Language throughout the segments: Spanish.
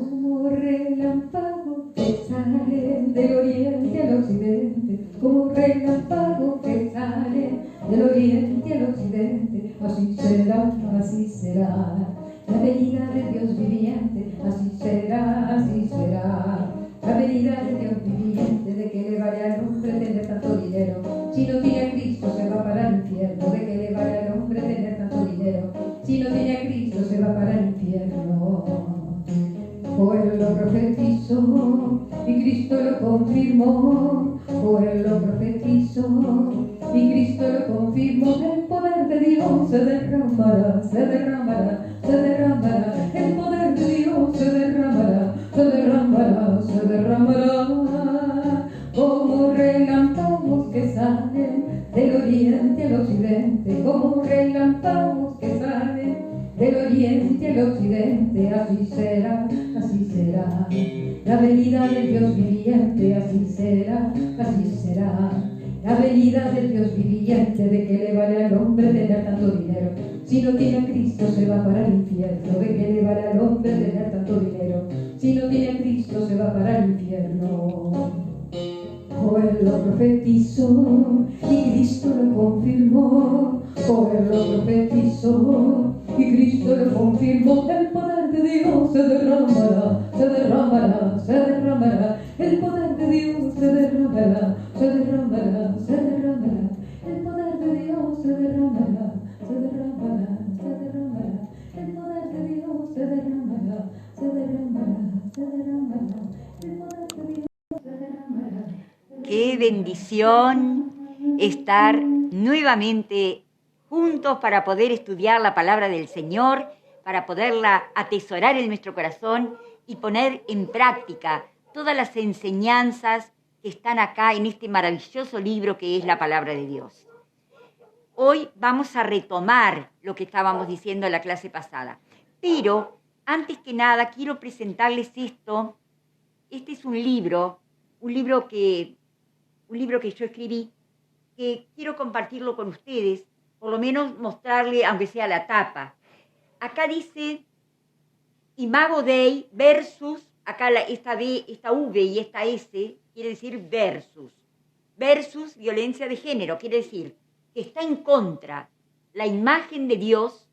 como relámpago que sale del oriente al occidente, como relámpago que sale del oriente al occidente, así será, así será, la venida de Dios viviente, así será, así será, la venida de Dios viviente. ¿De qué le vale al hombre tener tanto dinero? Si no tiene a Cristo se va para el infierno. ¿De qué le vale al hombre tener tanto dinero? Si no tiene a Cristo se va para el infierno. Joel lo profetizó y Cristo lo confirmó. Joel lo profetizó y Cristo lo confirmó. El poder de Dios se derramará, se derramará, se derramará. El poder de Dios se derramará, se derramará, se derramará. Como relámpagos que salen del oriente al occidente, como relámpagos que salen del oriente al occidente, así será, así será, la venida del Dios viviente, así será, así será, la venida del Dios viviente. ¿De qué le vale al hombre tener tanto dinero? Si no tiene a Cristo se va para el infierno. ¿De qué le vale al hombre tener tanto dinero? Si no tiene a Cristo se va para el infierno. Joel lo profetizó y Cristo lo confirmó. Joel lo profetizó y Cristo lo confirmó. El poder de Dios se derramará, se derramará, se derramará. El poder de Dios se derramará, se derramará, se derramará. El poder de Dios se derramará, se derramará, se derramará. El poder de Dios se derramará, se derramará, se derramará. El poder de Dios se derramará. Qué bendición estar nuevamente juntos para poder estudiar la palabra del Señor, para poderla atesorar en nuestro corazón y poner en práctica todas las enseñanzas que están acá en este maravilloso libro que es la palabra de Dios. Hoy vamos a retomar lo que estábamos diciendo en la clase pasada, pero antes que nada quiero presentarles esto. Este es un libro que yo escribí, que quiero compartirlo con ustedes, por lo menos mostrarle, aunque sea la tapa. Acá dice Imago Dei versus, acá esta V y esta S quiere decir versus violencia de género, quiere decir que está en contra la imagen de Dios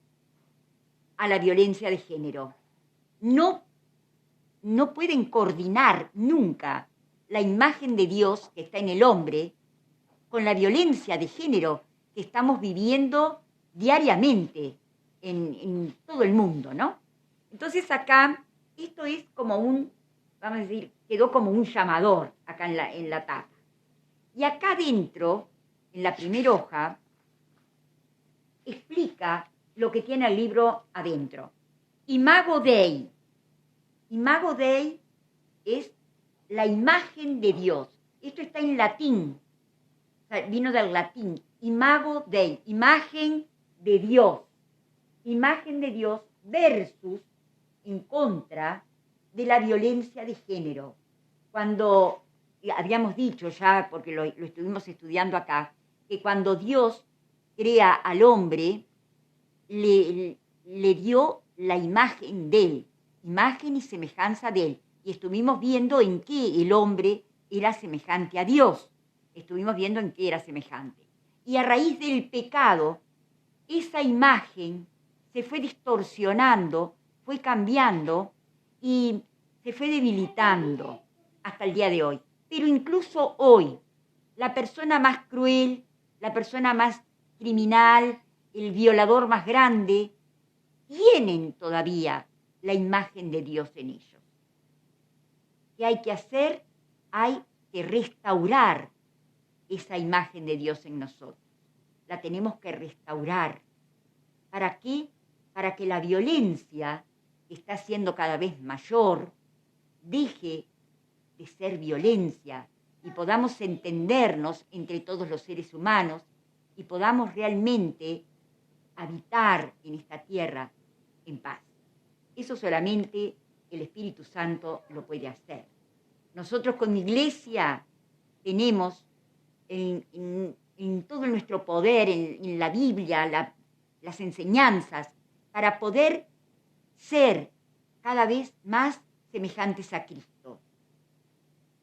a la violencia de género. No pueden coordinar nunca la imagen de Dios que está en el hombre con la violencia de género que estamos viviendo diariamente en todo el mundo, ¿no? Entonces acá, esto es como vamos a decir, quedó como un llamador acá en la tapa. Y acá adentro, en la primera hoja, explica lo que tiene el libro adentro. Imago Dei. Imago Dei es la imagen de Dios. Esto está en latín, o sea, vino del latín. Imago Dei, imagen de Dios. Imagen de Dios versus, en contra de la violencia de género. Cuando habíamos dicho ya, porque lo estuvimos estudiando acá, que cuando Dios crea al hombre, le dio la imagen de él, imagen y semejanza de él. Y estuvimos viendo en qué el hombre era semejante a Dios. Estuvimos viendo en qué era semejante. Y a raíz del pecado, esa imagen se fue distorsionando, fue cambiando y se fue debilitando hasta el día de hoy. Pero incluso hoy, la persona más cruel, la persona más criminal, el violador más grande, tienen todavía la imagen de Dios en ellos. ¿Qué hay que hacer? Hay que restaurar esa imagen de Dios en nosotros. La tenemos que restaurar. ¿Para qué? Para que la violencia, que está siendo cada vez mayor, deje de ser violencia y podamos entendernos entre todos los seres humanos y podamos realmente habitar en esta tierra en paz. Eso solamente el Espíritu Santo lo puede hacer. Nosotros con mi iglesia tenemos en todo nuestro poder, en la Biblia, las enseñanzas, para poder ser cada vez más semejantes a Cristo.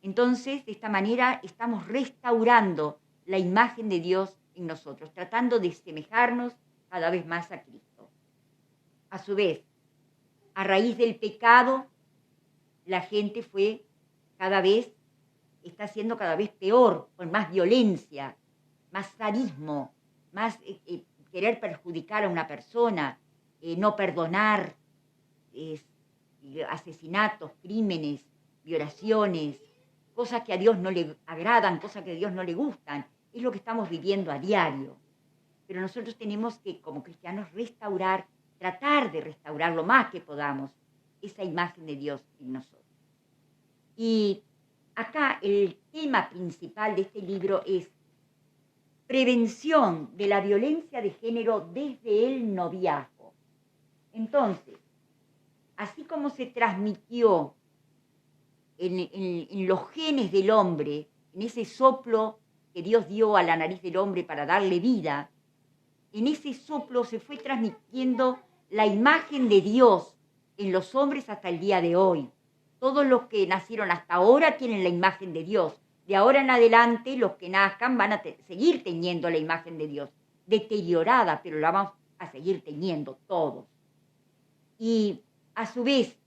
Entonces, de esta manera, estamos restaurando la imagen de Dios en nosotros, tratando de semejarnos cada vez más a Cristo. A su vez, a raíz del pecado, la gente está siendo cada vez peor, con más violencia, más sadismo, más querer perjudicar a una persona, no perdonar, asesinatos, crímenes, violaciones, cosas que a Dios no le agradan, cosas que a Dios no le gustan. Es lo que estamos viviendo a diario. Pero nosotros tenemos que, como cristianos, tratar de restaurar lo más que podamos esa imagen de Dios en nosotros. Y acá el tema principal de este libro es prevención de la violencia de género desde el noviazgo. Entonces, así como se transmitió en los genes del hombre, en ese soplo que Dios dio a la nariz del hombre para darle vida, en ese soplo se fue transmitiendo la imagen de Dios en los hombres hasta el día de hoy. Todos los que nacieron hasta ahora tienen la imagen de Dios. De ahora en adelante, los que nazcan van a seguir teniendo la imagen de Dios, deteriorada, pero la vamos a seguir teniendo todos. Y a su vez,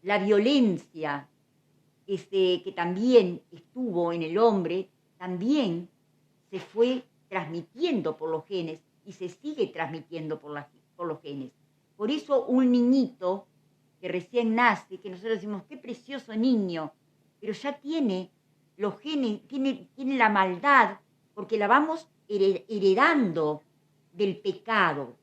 la violencia que también estuvo en el hombre, también se fue transmitiendo por los genes y se sigue transmitiendo por los genes. Por eso un niñito que recién nace, que nosotros decimos, qué precioso niño, pero ya tiene los genes, tiene la maldad, porque la vamos heredando del pecado.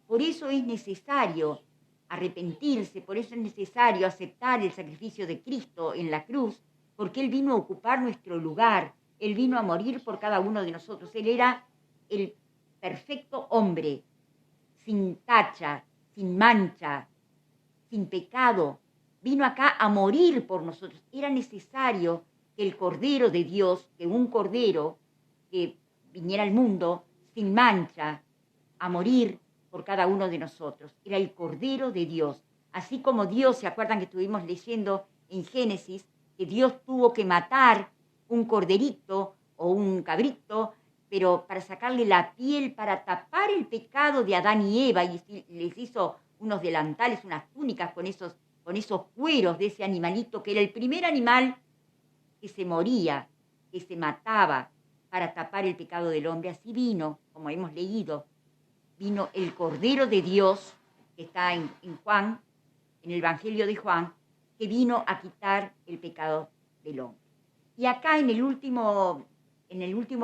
Por eso es necesario arrepentirse, por eso es necesario aceptar el sacrificio de Cristo en la cruz, porque Él vino a ocupar nuestro lugar, Él vino a morir por cada uno de nosotros. Él era el perfecto hombre, sin tacha, sin mancha, sin pecado. Vino acá a morir por nosotros. Era necesario que el Cordero de Dios, que un Cordero que viniera al mundo sin mancha, a morir por cada uno de nosotros. Era el Cordero de Dios. Así como Dios, ¿se acuerdan que estuvimos leyendo en Génesis, que Dios tuvo que matar un corderito o un cabrito, pero para sacarle la piel, para tapar el pecado de Adán y Eva, y les hizo unos delantales, unas túnicas con esos cueros de ese animalito, que era el primer animal que se moría, que se mataba para tapar el pecado del hombre? Así vino, como hemos leído, vino el Cordero de Dios, que está en Juan, en el Evangelio de Juan, que vino a quitar el pecado del hombre. Y acá en el último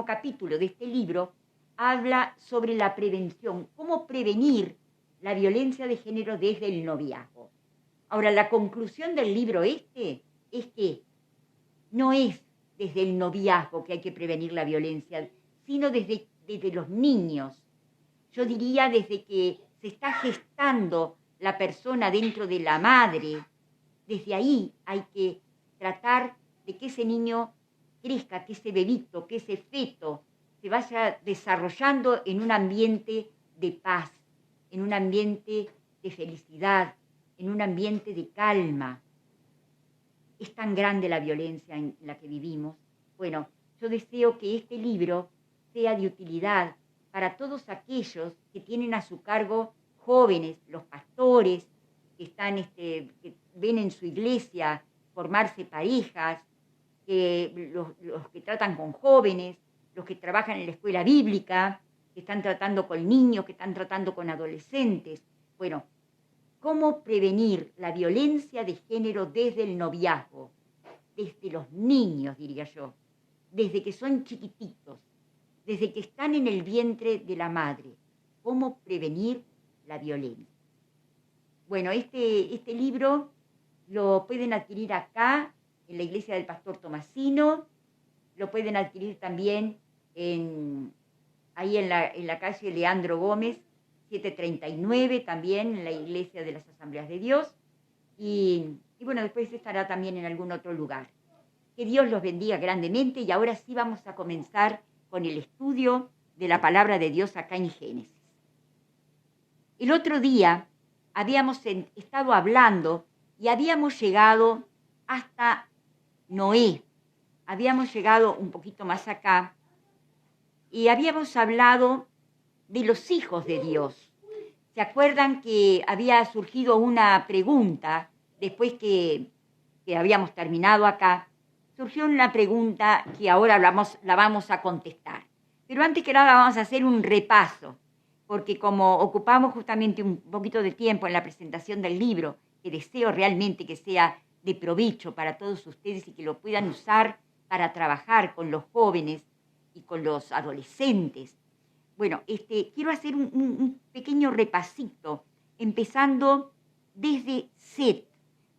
capítulo de este libro, habla sobre la prevención, cómo prevenir la violencia de género desde el noviazgo. Ahora, la conclusión del libro es que no es desde el noviazgo que hay que prevenir la violencia, sino desde los niños. Yo diría desde que se está gestando la persona dentro de la madre, desde ahí hay que tratar de que ese niño crezca, que ese bebito, que ese feto se vaya desarrollando en un ambiente de paz, en un ambiente de felicidad, en un ambiente de calma. Es tan grande la violencia en la que vivimos. Bueno, yo deseo que este libro sea de utilidad para todos aquellos que tienen a su cargo jóvenes, los pastores, que ven en su iglesia formarse parejas, los que tratan con jóvenes, los que trabajan en la escuela bíblica, que están tratando con niños, que están tratando con adolescentes. Bueno, ¿cómo prevenir la violencia de género desde el noviazgo? Desde los niños, diría yo, desde que son chiquititos, desde que están en el vientre de la madre. ¿Cómo prevenir la violencia? Bueno, este libro lo pueden adquirir acá, en la iglesia del Pastor Tomasino, lo pueden adquirir también ahí en la calle Leandro Gómez, 739, también en la iglesia de las Asambleas de Dios, y bueno, después estará también en algún otro lugar. Que Dios los bendiga grandemente, y ahora sí vamos a comenzar con el estudio de la palabra de Dios acá en Génesis. El otro día habíamos estado hablando y habíamos llegado hasta Noé. Habíamos llegado un poquito más acá y habíamos hablado de los hijos de Dios. ¿Se acuerdan que había surgido una pregunta después que habíamos terminado acá? Surgió una pregunta que ahora la vamos a contestar. Pero antes que nada vamos a hacer un repaso, porque como ocupamos justamente un poquito de tiempo en la presentación del libro, que deseo realmente que sea de provecho para todos ustedes y que lo puedan usar para trabajar con los jóvenes y con los adolescentes. Bueno, quiero hacer un pequeño repasito, empezando desde Set.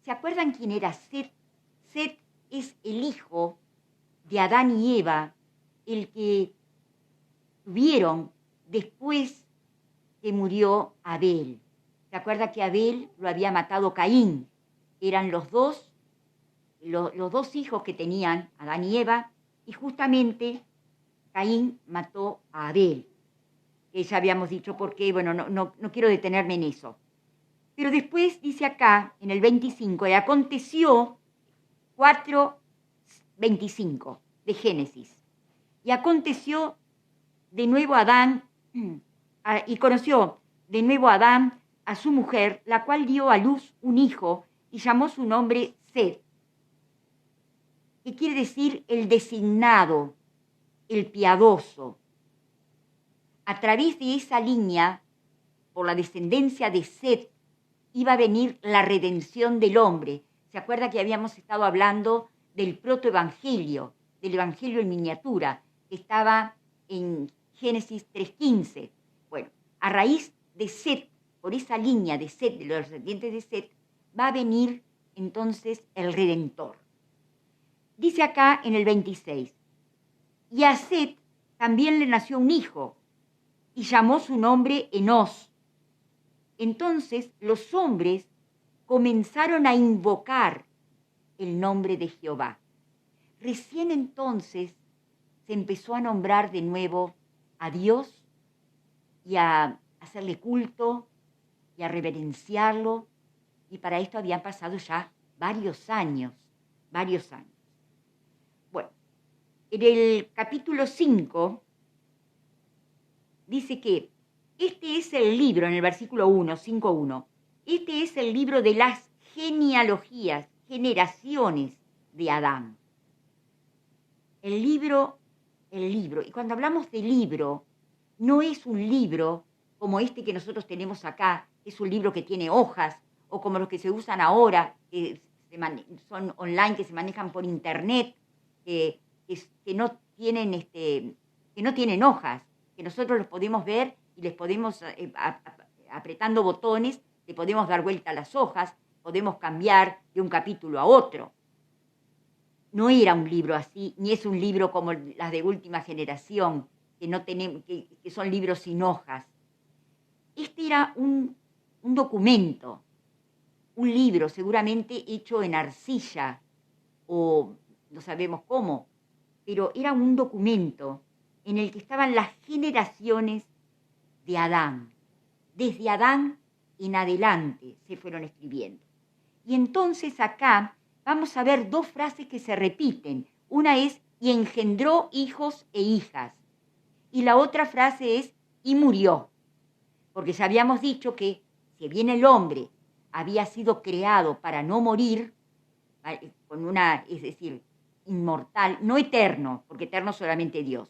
¿Se acuerdan quién era Set? Set es el hijo de Adán y Eva, el que tuvieron después que murió Abel. ¿Se acuerda que Abel lo había matado Caín? Eran los dos hijos que tenían Adán y Eva, y justamente Caín mató a Abel. Que ya habíamos dicho por qué, bueno, no quiero detenerme en eso. Pero después dice acá, en el 25, aconteció 4:25 de Génesis. Y aconteció de nuevo Adán, y conoció de nuevo Adán a su mujer, la cual dio a luz un hijo y llamó su nombre Set, que quiere decir el designado, el piadoso. A través de esa línea, por la descendencia de Set, iba a venir la redención del hombre. ¿Se acuerda que habíamos estado hablando del protoevangelio, del evangelio en miniatura, que estaba en Génesis 3:15? Bueno, a raíz de Set, por esa línea de Set, de los descendientes de Set, va a venir entonces el Redentor. Dice acá en el 26, y a Set también le nació un hijo, y llamó su nombre Enós. Entonces los hombres comenzaron a invocar el nombre de Jehová. Recién entonces se empezó a nombrar de nuevo a Dios y a hacerle culto y a reverenciarlo, y para esto habían pasado ya varios años. Bueno, en el capítulo 5 dice que este es el libro, en el versículo 1, 5:1, este es el libro de las genealogías, generaciones de Adán. El libro, y cuando hablamos de libro, no es un libro como este que nosotros tenemos acá, es un libro que tiene hojas, o como los que se usan ahora, que son online, que se manejan por internet, que no tienen hojas, que nosotros los podemos ver y les podemos, apretando botones, le podemos dar vuelta a las hojas, podemos cambiar de un capítulo a otro. No era un libro así, ni es un libro como las de última generación, que son libros sin hojas. Este era un documento, un libro seguramente hecho en arcilla, o no sabemos cómo, pero era un documento en el que estaban las generaciones de Adán. Desde Adán en adelante se fueron escribiendo. Y entonces acá vamos a ver dos frases que se repiten. Una es, y engendró hijos e hijas. Y la otra frase es, y murió. Porque ya habíamos dicho que, si bien el hombre había sido creado para no morir, es decir, inmortal, no eterno, porque eterno solamente Dios,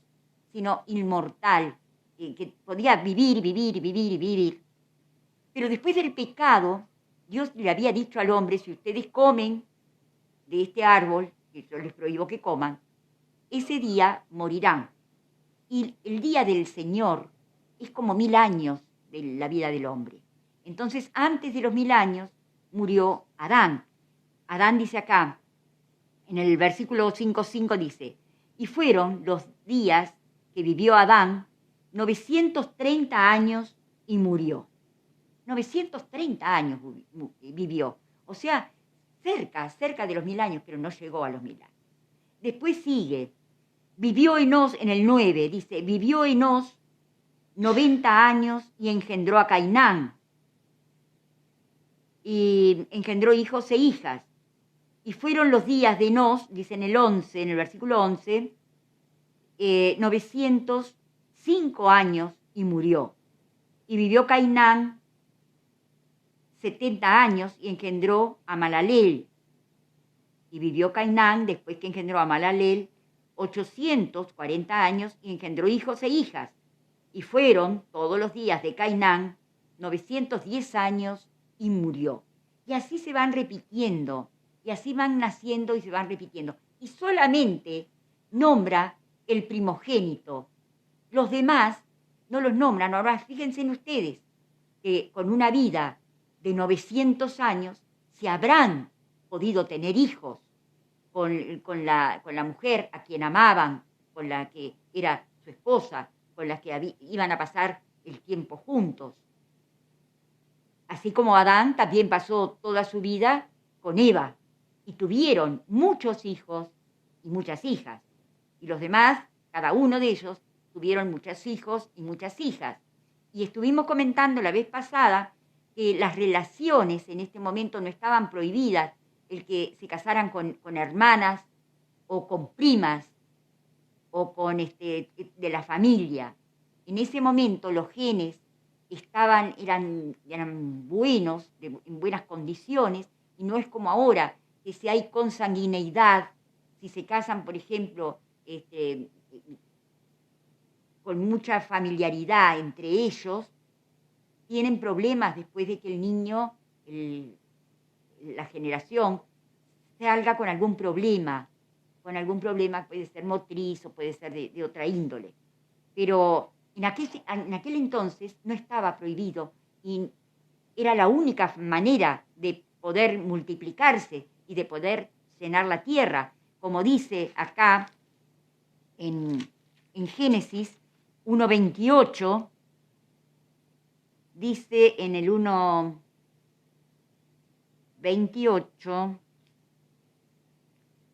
sino inmortal, que podía vivir. Pero después del pecado, Dios le había dicho al hombre, si ustedes comen de este árbol, que yo les prohíbo que coman, ese día morirán. Y el día del Señor es como 1000 años de la vida del hombre. Entonces, antes de los 1000 años, murió Adán. Adán dice acá, en el versículo 5:5 dice, y fueron los días que vivió Adán 930 años y murió. 930 años vivió. O sea, cerca de los 1000 años, pero no llegó a los 1000 años. Después sigue, vivió Enós en el 9, dice, vivió Enós 90 años y engendró a Cainán. y engendró hijos e hijas. Y fueron los días de Enos, dice en el versículo 11, 905 años y murió. Y vivió Cainán 70 años y engendró a Mahalaleel. Y vivió Cainán, después que engendró a Mahalaleel, 840 años y engendró hijos e hijas. Y fueron todos los días de Cainán 910 años y murió. Y así se van repitiendo, y así van naciendo y se van repitiendo. Y solamente nombra el primogénito. Los demás no los nombran. Ahora fíjense en ustedes que con una vida de 900 años se habrán podido tener hijos con la mujer a quien amaban, con la que era su esposa, con la que iban a pasar el tiempo juntos. Así como Adán también pasó toda su vida con Eva y tuvieron muchos hijos y muchas hijas. Y los demás, cada uno de ellos, tuvieron muchos hijos y muchas hijas. Y estuvimos comentando la vez pasada que las relaciones en este momento no estaban prohibidas, el que se casaran con hermanas o con primas o con de la familia. En ese momento los genes eran buenos, en buenas condiciones, y no es como ahora, que si hay consanguineidad, si se casan, por ejemplo, con mucha familiaridad entre ellos, tienen problemas después de que el niño, la generación, salga con algún problema. Puede ser motriz o puede ser de otra índole. Pero en aquel entonces no estaba prohibido y era la única manera de poder multiplicarse y de poder llenar la tierra. Como dice acá en Génesis 1:28, dice en el 1:28,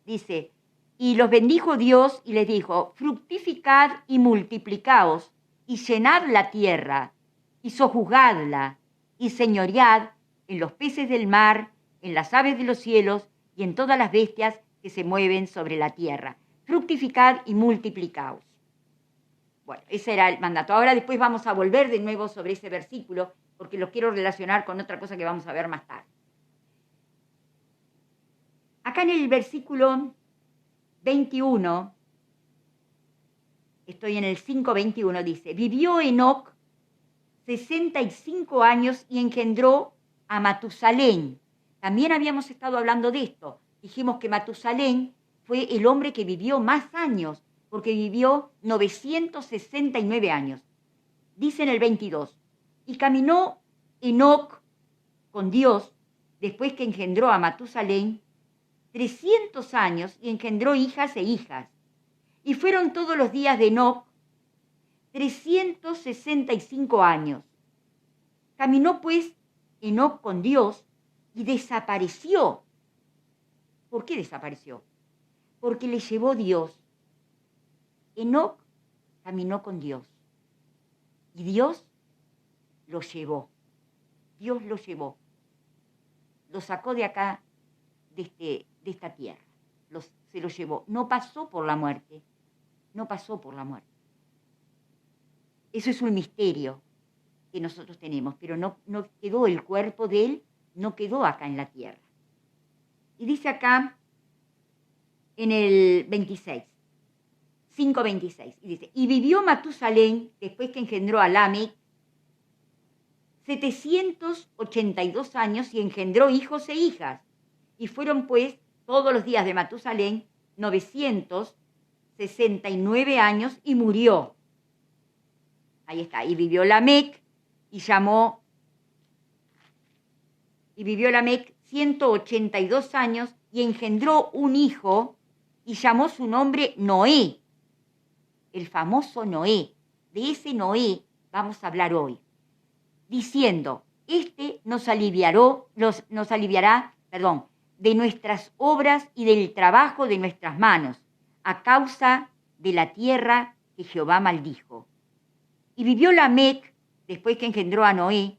dice: y los bendijo Dios y les dijo: fructificad y multiplicaos y llenad la tierra y sojuzgadla y señoread en los peces del mar, en las aves de los cielos y en todas las bestias que se mueven sobre la tierra. Fructificad y multiplicaos. Bueno, ese era el mandato. Ahora después vamos a volver de nuevo sobre ese versículo porque lo quiero relacionar con otra cosa que vamos a ver más tarde. Acá en el versículo 21, estoy en el 5:21, dice: vivió Enoc 65 años y engendró a Matusalén. También habíamos estado hablando de esto. Dijimos que Matusalén fue el hombre que vivió más años, porque vivió 969 años. Dice en el 22, y caminó Enoc con Dios después que engendró a Matusalén 300 años y engendró hijas e hijas. Y fueron todos los días de Enoc 365 años. Caminó pues Enoc con Dios y desapareció. ¿Por qué desapareció? Porque le llevó Dios. Enoc caminó con Dios y Dios lo llevó. Dios lo llevó. Lo sacó de acá, de esta tierra. Se lo llevó. No pasó por la muerte. No pasó por la muerte. Eso es un misterio que nosotros tenemos, pero no quedó el cuerpo de él, no quedó acá en la tierra. Y dice acá en el 26, 5:26, y dice: y vivió Matusalén, después que engendró a Lamec, 782 años y engendró hijos e hijas. Y fueron pues todos los días de Matusalén 969 años y murió. Ahí está. Y vivió Lamec y vivió Lamec 182 años y engendró un hijo y llamó su nombre Noé, el famoso Noé. De ese Noé vamos a hablar hoy, diciendo: nos aliviará, de nuestras obras y del trabajo de nuestras manos, a causa de la tierra que Jehová maldijo. Y vivió Lamec, después que engendró a Noé,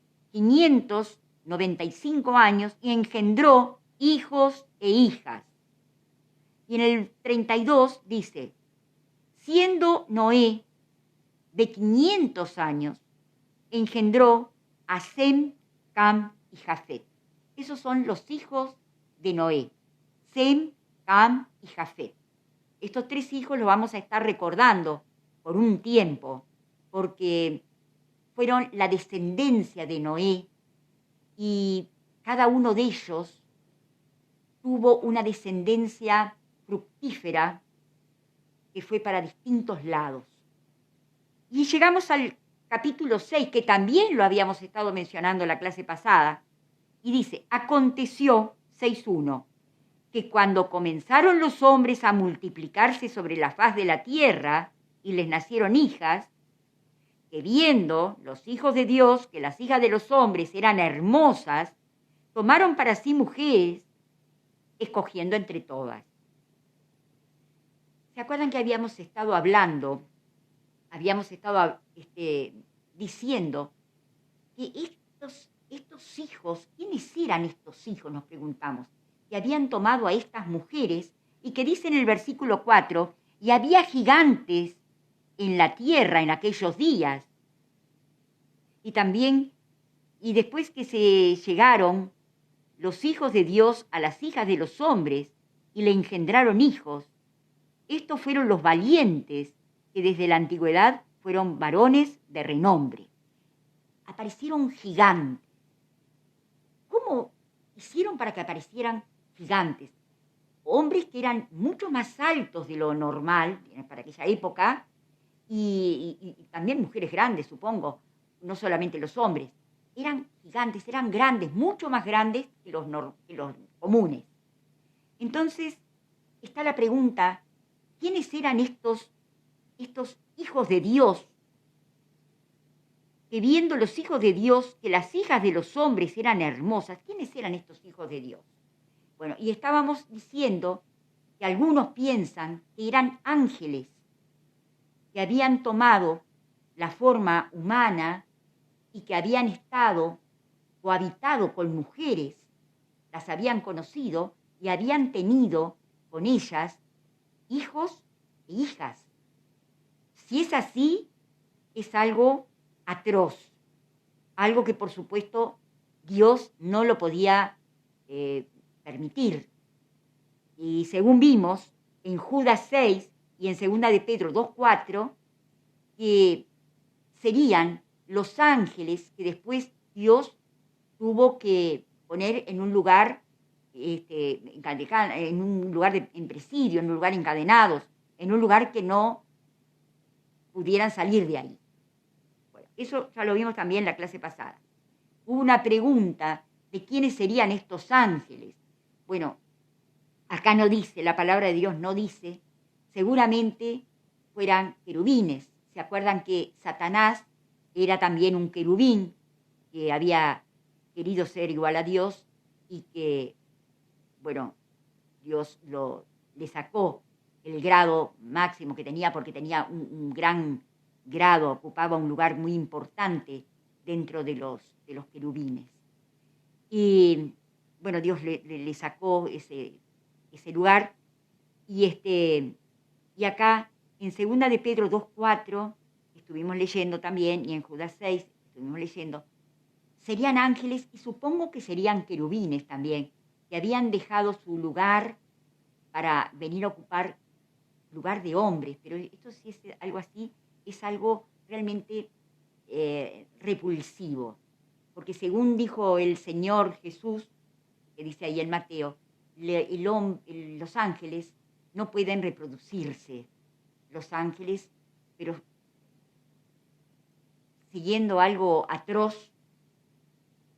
95 años y engendró hijos e hijas. Y en el 32 dice, siendo Noé de 500 años, engendró a Sem, Cam y Jafet. Esos son los hijos de Noé, Sem, Cam y Jafet. Estos 3 hijos los vamos a estar recordando por un tiempo, porque fueron la descendencia de Noé y cada uno de ellos tuvo una descendencia fructífera que fue para distintos lados. Y llegamos al capítulo 6, que también lo habíamos estado mencionando en la clase pasada, y dice, aconteció, 6.1, que cuando comenzaron los hombres a multiplicarse sobre la faz de la tierra y les nacieron hijas, que viendo los hijos de Dios que las hijas de los hombres eran hermosas, tomaron para sí mujeres, escogiendo entre todas. ¿Se acuerdan que habíamos estado hablando, diciendo que estos hijos, ¿quiénes eran estos hijos? Nos preguntamos, que habían tomado a estas mujeres y que dice en el versículo 4, y había gigantes en la tierra en aquellos días. Y también, y después que se llegaron los hijos de Dios a las hijas de los hombres y le engendraron hijos, estos fueron los valientes que desde la antigüedad fueron varones de renombre. Aparecieron gigantes. ¿Cómo hicieron para que aparecieran gigantes? Hombres que eran mucho más altos de lo normal para aquella época y también mujeres grandes, supongo, no solamente los hombres. Eran gigantes, eran grandes, mucho más grandes que los comunes. Entonces está la pregunta, ¿quiénes eran estos hijos de Dios? Que viendo los hijos de Dios, que las hijas de los hombres eran hermosas, ¿quiénes eran estos hijos de Dios? Bueno, y estábamos diciendo que algunos piensan que eran ángeles, que habían tomado la forma humana y que habían estado o habitado con mujeres, las habían conocido y habían tenido con ellas hijos e hijas. Si es así, es algo atroz, algo que por supuesto Dios no lo podía permitir. Y según vimos en Judas 6 y en 2 de Pedro 2:4, que serían los ángeles que después Dios tuvo que poner en un lugar, en un lugar en presidio, en un lugar encadenados, en un lugar que no pudieran salir de ahí. Bueno, eso ya lo vimos también en la clase pasada. Hubo una pregunta de quiénes serían estos ángeles. Bueno, acá no dice, la palabra de Dios no dice, seguramente fueran querubines. ¿Se acuerdan que Satanás era también un querubín que había querido ser igual a Dios y que, bueno, Dios le sacó el grado máximo que tenía porque tenía un gran grado, ocupaba un lugar muy importante dentro de los querubines. Y, bueno, Dios le sacó ese lugar y acá en 2 de Pedro 2:4 estuvimos leyendo también, y en Judas 6 estuvimos leyendo, serían ángeles y supongo que serían querubines también, que habían dejado su lugar para venir a ocupar lugar de hombres, pero esto sí es algo así, es algo realmente repulsivo, porque según dijo el Señor Jesús, que dice ahí en Mateo, los ángeles no pueden reproducirse, los ángeles, pero siguiendo algo atroz,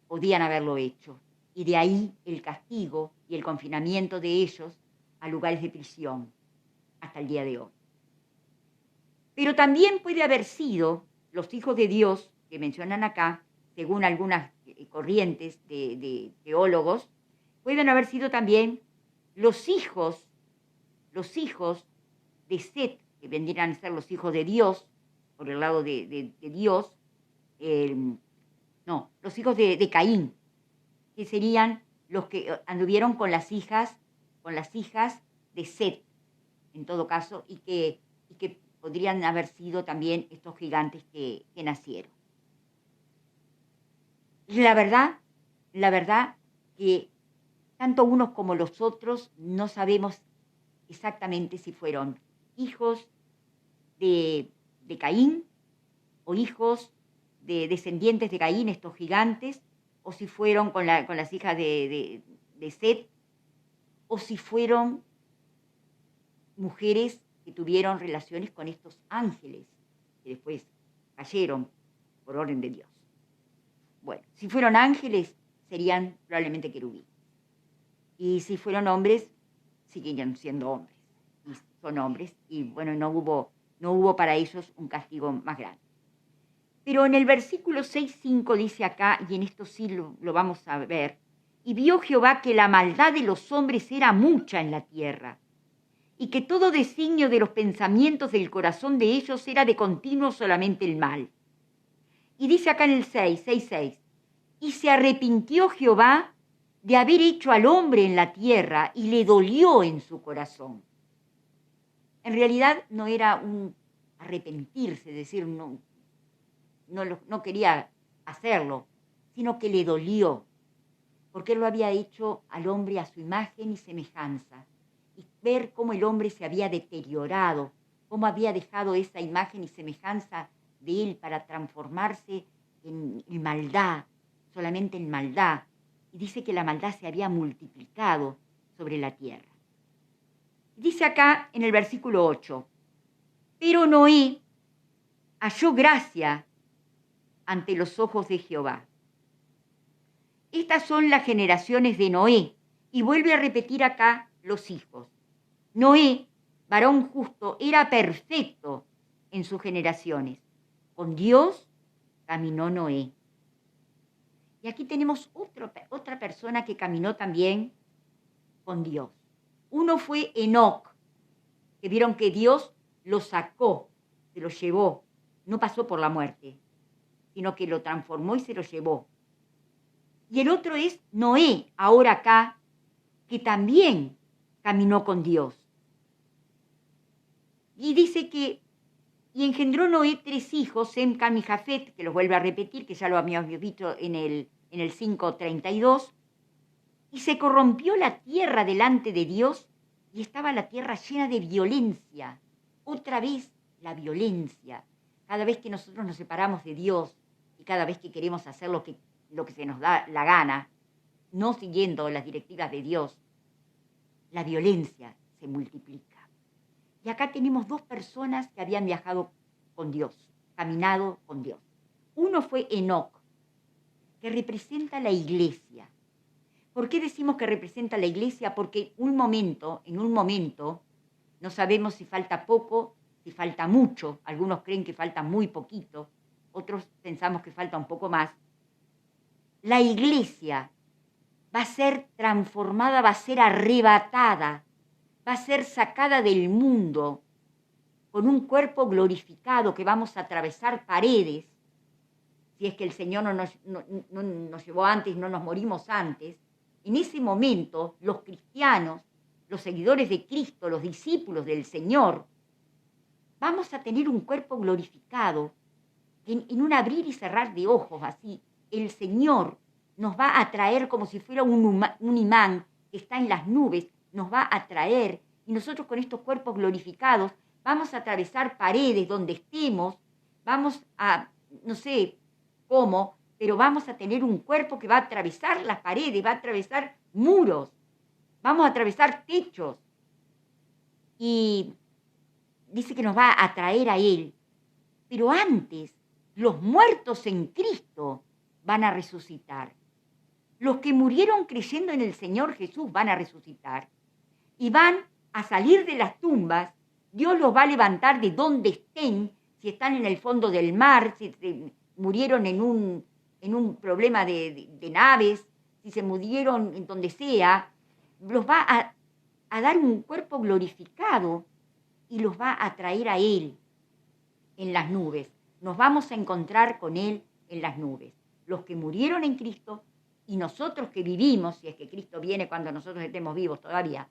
podían haberlo hecho. Y de ahí el castigo y el confinamiento de ellos a lugares de prisión hasta el día de hoy. Pero también puede haber sido los hijos de Dios que mencionan acá, según algunas corrientes de teólogos, pueden haber sido también los hijos de Set, que vendrían a ser los hijos de Dios, por el lado de Dios, los hijos de Caín, que serían los que anduvieron con las hijas de Set, en todo caso, y que podrían haber sido también estos gigantes que nacieron. La verdad que tanto unos como los otros no sabemos exactamente si fueron hijos de Caín o hijos de descendientes de Caín, estos gigantes, o si fueron con las hijas de Set, o si fueron mujeres que tuvieron relaciones con estos ángeles que después cayeron por orden de Dios. Bueno, si fueron ángeles, serían probablemente querubines. Y si fueron hombres, seguirían siendo hombres. Y son hombres, y bueno, no hubo para ellos un castigo más grande. Pero en el versículo 6:5 dice acá, y en esto sí lo vamos a ver, y vio Jehová que la maldad de los hombres era mucha en la tierra, y que todo designio de los pensamientos del corazón de ellos era de continuo solamente el mal. Y dice acá en el 6:6, y se arrepintió Jehová de haber hecho al hombre en la tierra, y le dolió en su corazón. En realidad no era un arrepentirse, es decir, no quería hacerlo, sino que le dolió, porque él lo había hecho al hombre a su imagen y semejanza, y ver cómo el hombre se había deteriorado, cómo había dejado esa imagen y semejanza de él para transformarse en maldad, solamente en maldad, y dice que la maldad se había multiplicado sobre la tierra. Dice acá en el versículo 8, pero Noé halló gracia ante los ojos de Jehová. Estas son las generaciones de Noé, y vuelve a repetir acá los hijos. Noé, varón justo, era perfecto en sus generaciones. Con Dios caminó Noé. Y aquí tenemos otra persona que caminó también con Dios. Uno fue Enoc, que vieron que Dios lo sacó, se lo llevó, no pasó por la muerte, sino que lo transformó y se lo llevó. Y el otro es Noé, ahora acá, que también caminó con Dios. Y dice que, y engendró Noé 3 hijos, Sem, Cam y Jafet, que los vuelve a repetir, que ya lo habíamos visto en el 5:32, y se corrompió la tierra delante de Dios, y estaba la tierra llena de violencia. Otra vez la violencia. Cada vez que nosotros nos separamos de Dios, y cada vez que queremos hacer lo que se nos da la gana, no siguiendo las directivas de Dios, la violencia se multiplica. Y acá tenemos 2 personas que habían viajado con Dios, caminado con Dios. Uno fue Enoc, que representa la iglesia. ¿Por qué decimos que representa la iglesia? Porque en un momento, no sabemos si falta poco, si falta mucho. Algunos creen que falta muy poquito, otros pensamos que falta un poco más. La iglesia va a ser transformada, va a ser arrebatada, va a ser sacada del mundo con un cuerpo glorificado que vamos a atravesar paredes, si es que el Señor no nos llevó antes, no nos morimos antes. En ese momento, los cristianos, los seguidores de Cristo, los discípulos del Señor, vamos a tener un cuerpo glorificado. En un abrir y cerrar de ojos, así, el Señor nos va a traer como si fuera un imán que está en las nubes, nos va a traer, y nosotros con estos cuerpos glorificados vamos a atravesar paredes donde estemos, vamos a, no sé cómo, pero vamos a tener un cuerpo que va a atravesar las paredes, va a atravesar muros, vamos a atravesar techos. Y dice que nos va a atraer a Él. Pero antes, los muertos en Cristo van a resucitar. Los que murieron creyendo en el Señor Jesús van a resucitar. Y van a salir de las tumbas. Dios los va a levantar de donde estén, si están en el fondo del mar, si murieron en un problema de naves, si se murieron en donde sea, los va a dar un cuerpo glorificado y los va a traer a Él en las nubes. Nos vamos a encontrar con Él en las nubes. Los que murieron en Cristo y nosotros que vivimos, si es que Cristo viene cuando nosotros estemos vivos todavía,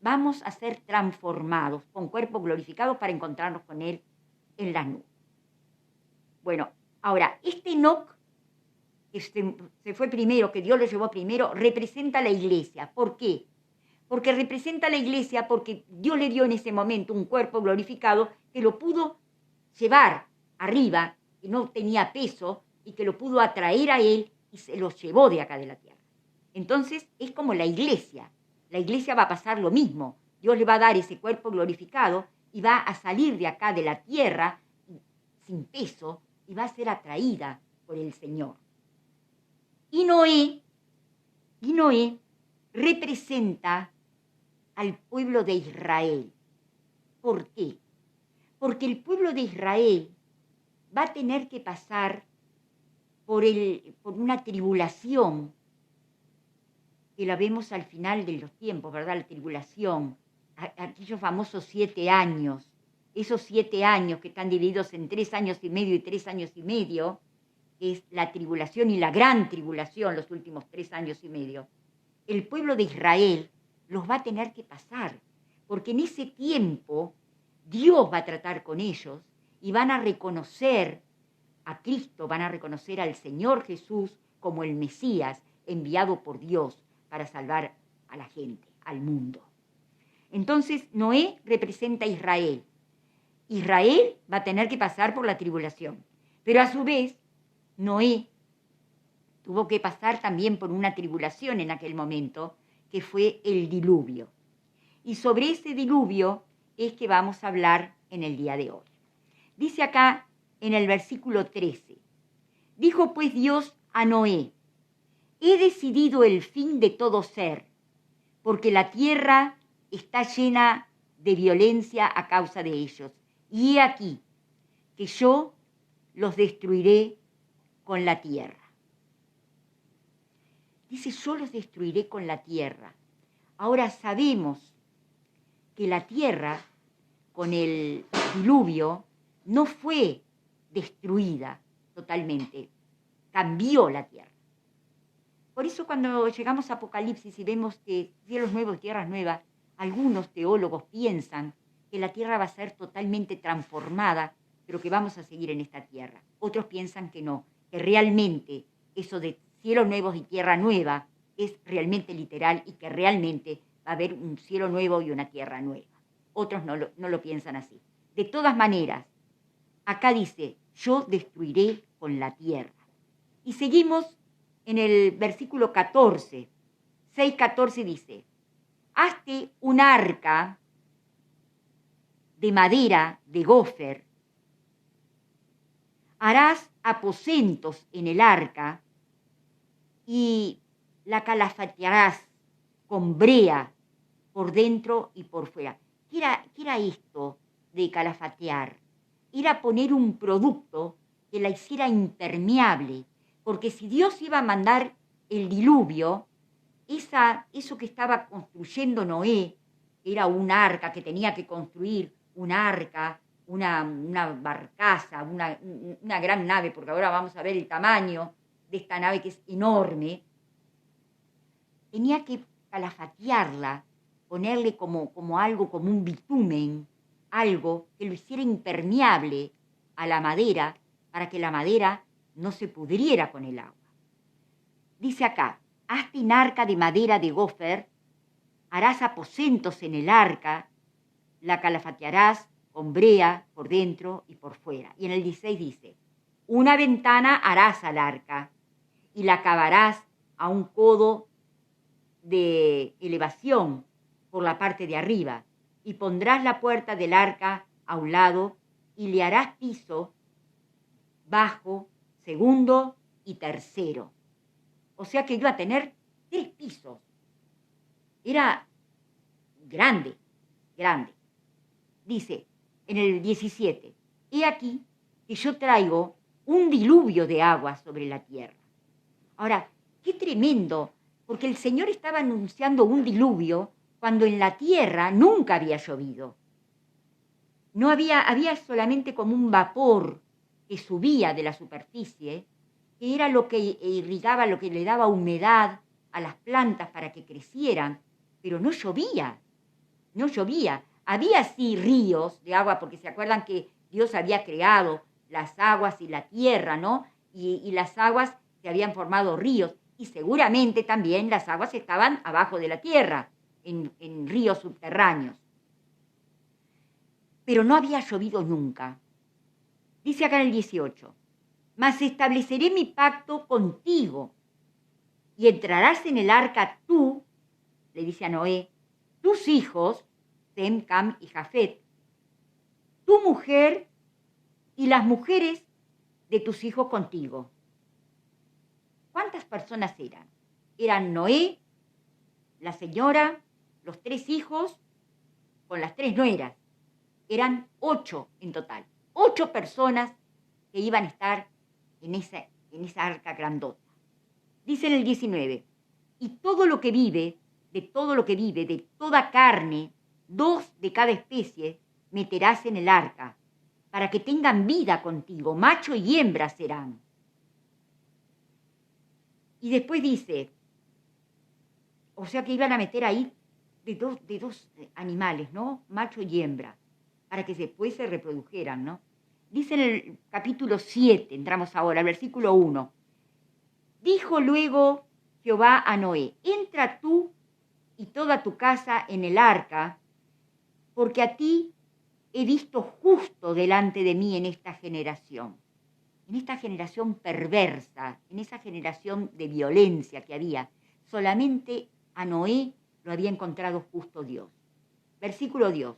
vamos a ser transformados con cuerpos glorificados para encontrarnos con Él en las nubes. Bueno, ahora, este Enoc, que se fue primero, que Dios lo llevó primero, representa a la iglesia. ¿Por qué? Porque representa a la iglesia porque Dios le dio en ese momento un cuerpo glorificado que lo pudo llevar arriba, que no tenía peso, y que lo pudo atraer a Él y se lo llevó de acá de la tierra. Entonces es como la iglesia. La iglesia va a pasar lo mismo. Dios le va a dar ese cuerpo glorificado y va a salir de acá de la tierra sin peso y va a ser atraída por el Señor. Y Noé representa al pueblo de Israel. ¿Por qué? Porque el pueblo de Israel va a tener que pasar por una tribulación que la vemos al final de los tiempos, ¿verdad? La tribulación, aquellos famosos 7 años, esos 7 años que están divididos en 3 años y medio y 3 años y medio, que es la tribulación y la gran tribulación, los últimos 3 años y medio. El pueblo de Israel los va a tener que pasar, porque en ese tiempo Dios va a tratar con ellos y van a reconocer a Cristo, van a reconocer al Señor Jesús como el Mesías enviado por Dios para salvar a la gente, al mundo. Entonces, Noé representa a Israel. Israel va a tener que pasar por la tribulación, pero a su vez, Noé tuvo que pasar también por una tribulación en aquel momento, que fue el diluvio. Y sobre ese diluvio es que vamos a hablar en el día de hoy. Dice acá en el versículo 13, dijo pues Dios a Noé, he decidido el fin de todo ser, porque la tierra está llena de violencia a causa de ellos. Y he aquí que yo los destruiré con la tierra. Dice, yo los destruiré con la tierra. Ahora sabemos que la tierra, con el diluvio, no fue destruida totalmente, cambió la tierra. Por eso cuando llegamos a Apocalipsis y vemos que cielos nuevos y tierras nuevas, algunos teólogos piensan que la tierra va a ser totalmente transformada, pero que vamos a seguir en esta tierra. Otros piensan que no, que realmente eso de cielos nuevos y tierra nueva es realmente literal y que realmente va a haber un cielo nuevo y una tierra nueva. Otros no lo piensan así. De todas maneras, acá dice, yo destruiré con la tierra. Y seguimos en el versículo 14, 6:14 dice, hazte un arca de madera de gofer, harás aposentos en el arca y la calafatearás con brea por dentro y por fuera. ¿Qué era esto de calafatear? Era poner un producto que la hiciera impermeable, porque si Dios iba a mandar el diluvio, eso que estaba construyendo Noé, era un arca, que tenía que construir un arca, una barcaza, una gran nave, porque ahora vamos a ver el tamaño de esta nave que es enorme, tenía que calafatearla, ponerle como algo, como un bitumen, algo que lo hiciera impermeable a la madera, para que la madera no se pudriera con el agua. Dice acá, hazte un arca de madera de gofer, harás aposentos en el arca, la calafatearás con brea por dentro y por fuera. Y en el 16 dice, una ventana harás al arca y la cavarás a un codo de elevación por la parte de arriba y pondrás la puerta del arca a un lado y le harás piso bajo, segundo y tercero. O sea que iba a tener 3 pisos. Era grande. Dice en el 17, he aquí que yo traigo un diluvio de agua sobre la tierra. Ahora, qué tremendo, porque el Señor estaba anunciando un diluvio cuando en la tierra nunca había llovido. No había solamente como un vapor que subía de la superficie que era lo que irrigaba, lo que le daba humedad a las plantas para que crecieran, pero no llovía, no llovía. Había sí ríos de agua, porque se acuerdan que Dios había creado las aguas y la tierra, ¿no? Y las aguas se habían formado ríos, y seguramente también las aguas estaban abajo de la tierra, en ríos subterráneos. Pero no había llovido nunca. Dice acá en el 18, mas estableceré mi pacto contigo, y entrarás en el arca tú, le dice a Noé, tus hijos, Sem, Cam y Jafet, tu mujer y las mujeres de tus hijos contigo. ¿Cuántas personas eran? Eran Noé, la señora, los 3 hijos, con las 3 nueras. Eran 8 en total. 8 personas que iban a estar en esa arca grandota. Dice en el 19, y todo lo que vive, de toda carne, 2 de cada especie, meterás en el arca, para que tengan vida contigo, macho y hembra serán. Y después dice, o sea que iban a meter ahí de dos animales, ¿no? Macho y hembra, para que después se reprodujeran, ¿no? Dice en el capítulo 7, entramos ahora, al versículo 1. Dijo luego Jehová a Noé, entra tú y toda tu casa en el arca, porque a ti he visto justo delante de mí en esta generación perversa, en esa generación de violencia que había. Solamente a Noé lo había encontrado justo Dios. Versículo 2.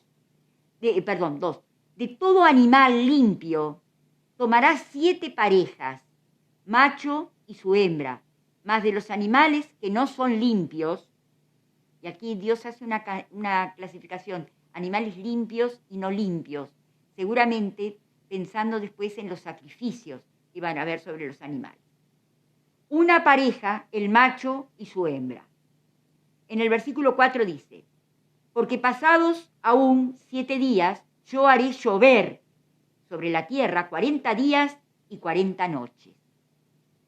De todo animal limpio tomarás 7 parejas, macho y su hembra, más de los animales que no son limpios. Y aquí Dios hace una clasificación, animales limpios y no limpios, seguramente pensando después en los sacrificios que iban a haber sobre los animales. Una pareja, el macho y su hembra. En el versículo 4 dice, porque pasados aún 7 días, yo haré llover sobre la tierra 40 días y 40 noches.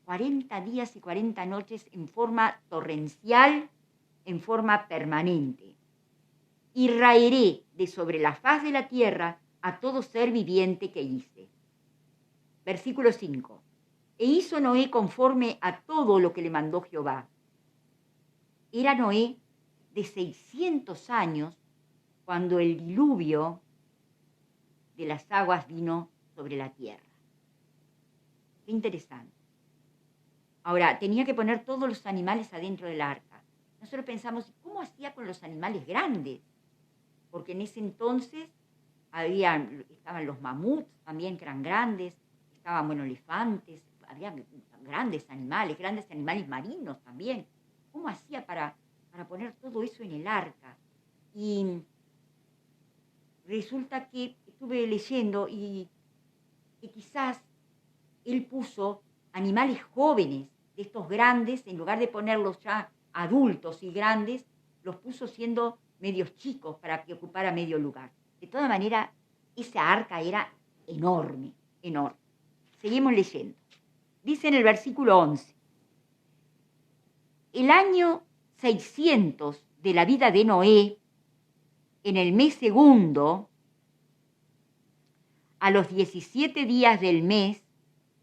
40 días y 40 noches en forma torrencial, en forma permanente. Y raeré de sobre la faz de la tierra a todo ser viviente que hice. Versículo 5. E hizo Noé conforme a todo lo que le mandó Jehová. Era Noé de 600 años cuando el diluvio de las aguas vino sobre la tierra. Qué interesante. Ahora, tenía que poner todos los animales adentro del arca. Nosotros pensamos, ¿cómo hacía con los animales grandes? Porque en ese entonces estaban los mamuts también, que eran grandes, estaban, elefantes, había grandes animales marinos también. ¿Cómo hacía para poner todo eso en el arca? Y resulta que estuve leyendo y que quizás él puso animales jóvenes, de estos grandes, en lugar de ponerlos ya adultos y grandes, los puso siendo medios chicos para que ocupara medio lugar. De todas maneras, esa arca era enorme, enorme. Seguimos leyendo. Dice en el versículo 11, el año 600 de la vida de Noé, en el mes segundo, a los 17 días del mes,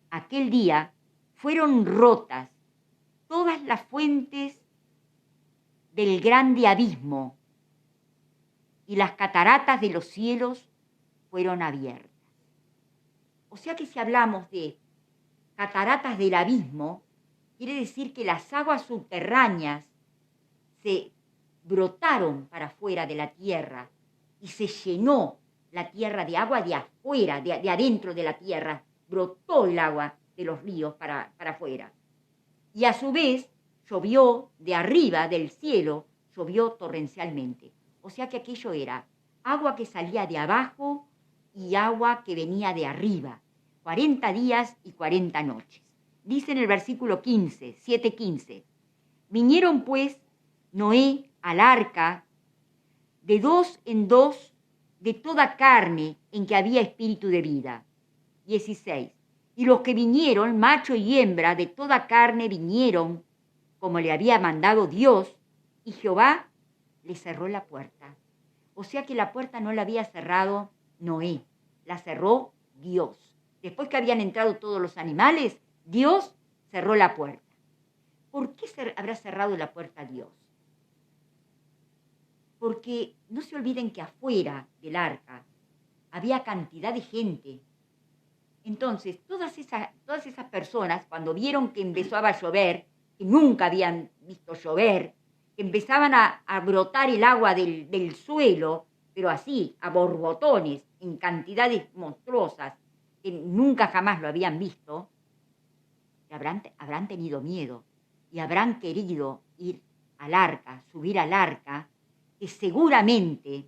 aquel día, fueron rotas todas las fuentes del grande abismo y las cataratas de los cielos fueron abiertas. O sea que si hablamos de cataratas del abismo, quiere decir que las aguas subterráneas se brotaron para afuera de la tierra y se llenó la tierra de agua de afuera, de adentro de la tierra, brotó el agua de los ríos para afuera. Y a su vez llovió de arriba del cielo, llovió torrencialmente. O sea que aquello era agua que salía de abajo y agua que venía de arriba. 40 días y 40 noches. Dice en el versículo 15, 7:15, vinieron pues Noé al arca de 2 en 2 de toda carne en que había espíritu de vida. 16. Y los que vinieron, macho y hembra, de toda carne vinieron, como le había mandado Dios, y Jehová le cerró la puerta. O sea que la puerta no la había cerrado Noé, la cerró Dios. Después que habían entrado todos los animales, Dios cerró la puerta. ¿Por qué habrá cerrado la puerta Dios? Porque no se olviden que afuera del arca había cantidad de gente. Entonces, todas esas personas, cuando vieron que empezaba a llover, que nunca habían visto llover, que empezaban a brotar el agua del suelo, pero así, a borbotones, en cantidades monstruosas, que nunca jamás lo habían visto, habrán tenido miedo y habrán querido ir al arca, subir al arca, que seguramente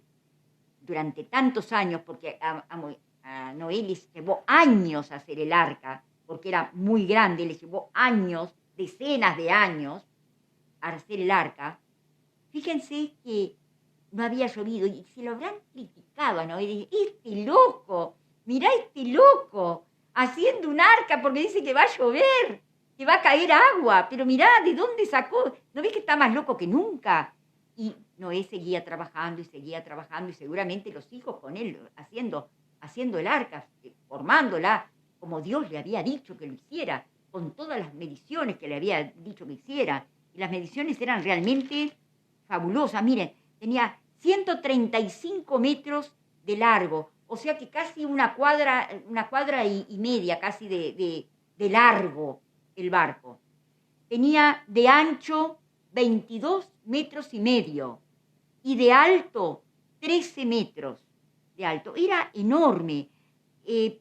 durante tantos años, porque a Noé les llevó años hacer el arca, porque era muy grande, les llevó años, decenas de años, a hacer el arca. Fíjense que no había llovido y se lo habrán criticado a Noé. Este loco, mirá este loco, haciendo un arca porque dice que va a llover, que va a caer agua, pero mirá, ¿de dónde sacó? ¿No ves que está más loco que nunca? Y Noé seguía trabajando y seguramente los hijos con él haciendo el arca, formándola como Dios le había dicho que lo hiciera, con todas las mediciones que le había dicho que hiciera. Y las mediciones eran realmente fabulosas. Miren, tenía 135 metros de largo, o sea que casi una cuadra y media casi de largo el barco. Tenía de ancho 22 metros y medio y de alto 13 metros de alto. Era enorme.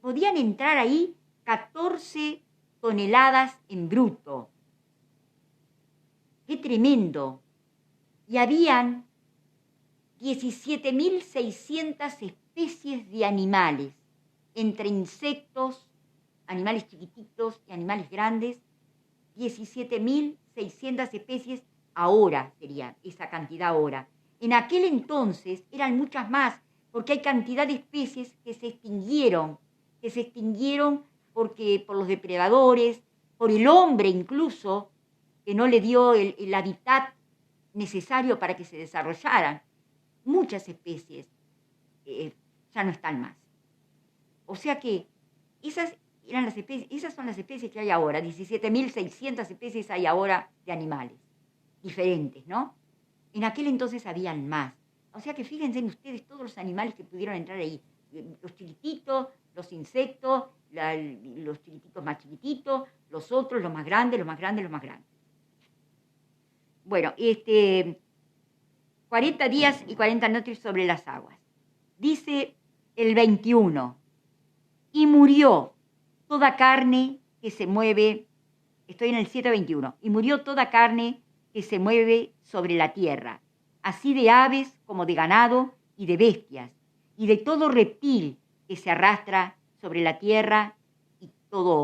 Podían entrar ahí 14 toneladas en bruto. ¡Qué tremendo! Y habían 17.600 especies de animales, entre insectos, animales chiquititos y animales grandes. 17.600 especies ahora sería esa cantidad ahora. En aquel entonces eran muchas más, porque hay cantidad de especies que se extinguieron porque por los depredadores, por el hombre incluso, que no le dio el hábitat necesario para que se desarrollaran. Muchas especies ya no están más. O sea que esas son las especies que hay ahora, 17.600 especies hay ahora de animales, diferentes, ¿no? En aquel entonces habían más. O sea que fíjense en ustedes todos los animales que pudieron entrar ahí, los chiquititos, los insectos, los chiquititos más chiquititos, los otros, los más grandes, los más grandes, los más grandes. Bueno, 40 días y 40 noches sobre las aguas. Dice el 21, y murió toda carne que se mueve, estoy en el 7:21, y murió toda carne que se mueve sobre la tierra, así de aves como de ganado y de bestias, y de todo reptil que se arrastra sobre la tierra, y todo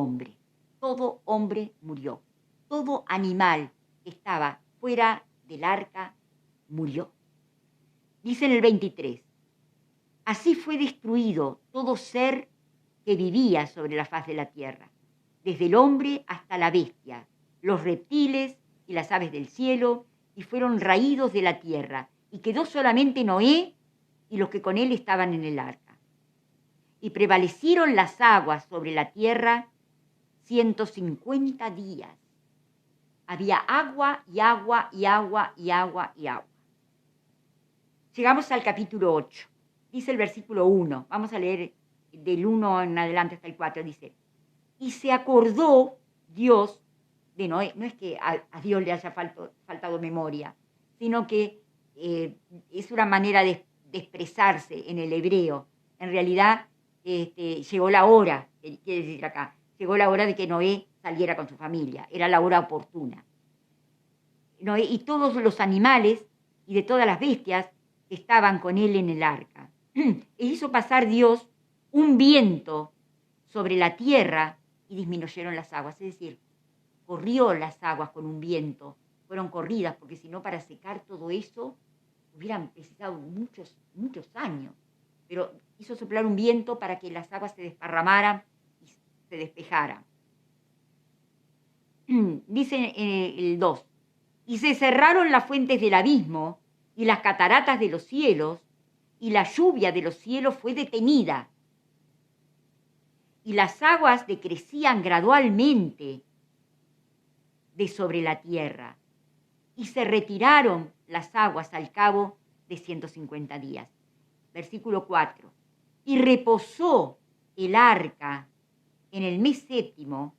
hombre murió. Todo animal que estaba fuera del arca murió. Dice en el 23, así fue destruido todo ser que vivía sobre la faz de la tierra, desde el hombre hasta la bestia, los reptiles y las aves del cielo, y fueron raídos de la tierra, y quedó solamente Noé y los que con él estaban en el arca. Y prevalecieron las aguas sobre la tierra 150 días. Había agua y agua y agua y agua y agua. Llegamos al capítulo 8. Dice el versículo 1. Vamos a leer del 1 en adelante hasta el 4. Dice, y se acordó Dios de Noé. No es que a Dios le haya faltado memoria, sino que es una manera de expresarse en el hebreo. En realidad, llegó la hora, quiere decir acá, llegó la hora de que Noé saliera con su familia. Era la hora oportuna. Noé y todos los animales y de todas las bestias que estaban con él en el arca. E hizo pasar Dios un viento sobre la tierra y disminuyeron las aguas. Es decir, corrió las aguas con un viento, fueron corridas, porque si no para secar todo eso hubieran precisado muchos, muchos años. Pero hizo soplar un viento para que las aguas se desparramaran se despejara. Dice el 2, y se cerraron las fuentes del abismo y las cataratas de los cielos, y la lluvia de los cielos fue detenida, y las aguas decrecían gradualmente de sobre la tierra, y se retiraron las aguas al cabo de 150 días. Versículo 4. Y reposó el arca en el mes séptimo,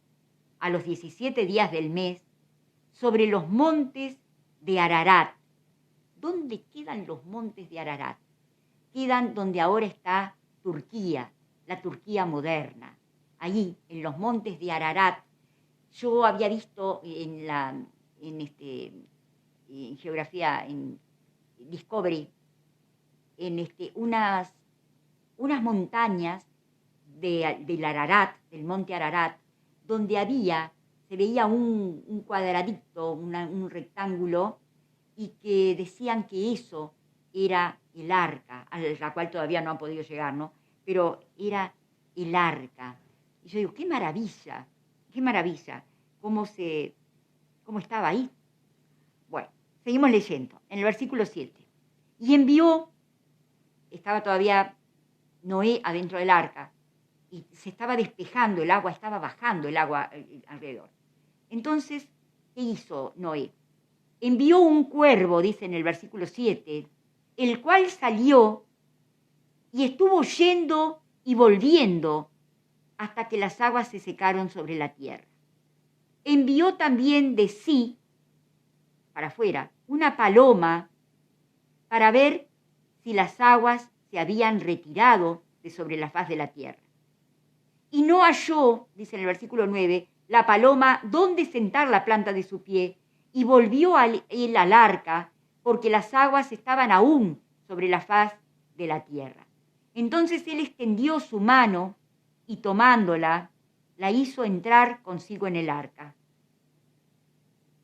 a los 17 días del mes, sobre los montes de Ararat. ¿Dónde quedan los montes de Ararat? Quedan donde ahora está Turquía, la Turquía moderna. Allí, en los montes de Ararat. Yo había visto en geografía, en Discovery, unas montañas del Ararat, del monte Ararat, donde se veía un cuadradito, un rectángulo, y que decían que eso era el arca, a la cual todavía no han podido llegar, ¿no? Pero era el arca. Y yo digo, qué maravilla, cómo estaba ahí. Bueno, seguimos leyendo, en el versículo 7. Y envió, estaba todavía Noé adentro del arca, y se estaba despejando el agua, estaba bajando el agua alrededor. Entonces, ¿qué hizo Noé? Envió un cuervo, dice en el versículo 7, el cual salió y estuvo yendo y volviendo hasta que las aguas se secaron sobre la tierra. Envió también de sí, para afuera, una paloma para ver si las aguas se habían retirado de sobre la faz de la tierra. Y no halló, dice en el versículo 9, la paloma dónde sentar la planta de su pie, y volvió él al arca, porque las aguas estaban aún sobre la faz de la tierra. Entonces él extendió su mano, y tomándola, la hizo entrar consigo en el arca.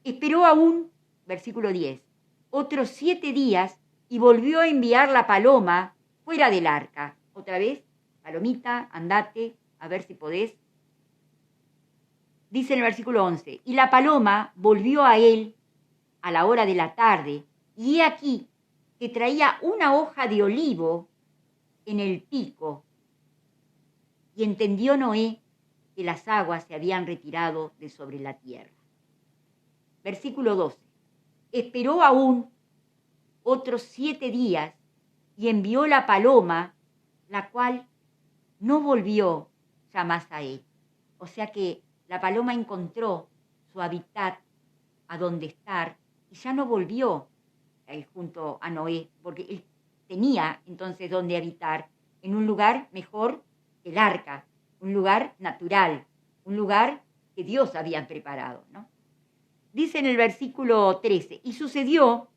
Esperó aún, versículo 10, otros 7 días, y volvió a enviar la paloma fuera del arca. Otra vez, palomita, andate, a ver si podés. Dice en el versículo 11, y la paloma volvió a él a la hora de la tarde, y he aquí que traía una hoja de olivo en el pico. Y entendió Noé que las aguas se habían retirado de sobre la tierra. Versículo 12. Esperó aún otros 7 días y envió la paloma, la cual no volvió ya más a él. O sea que la paloma encontró su hábitat a donde estar y ya no volvió junto a Noé, porque él tenía entonces donde habitar en un lugar mejor que el arca, un lugar natural, un lugar que Dios había preparado, ¿no? Dice en el versículo 13, y sucedió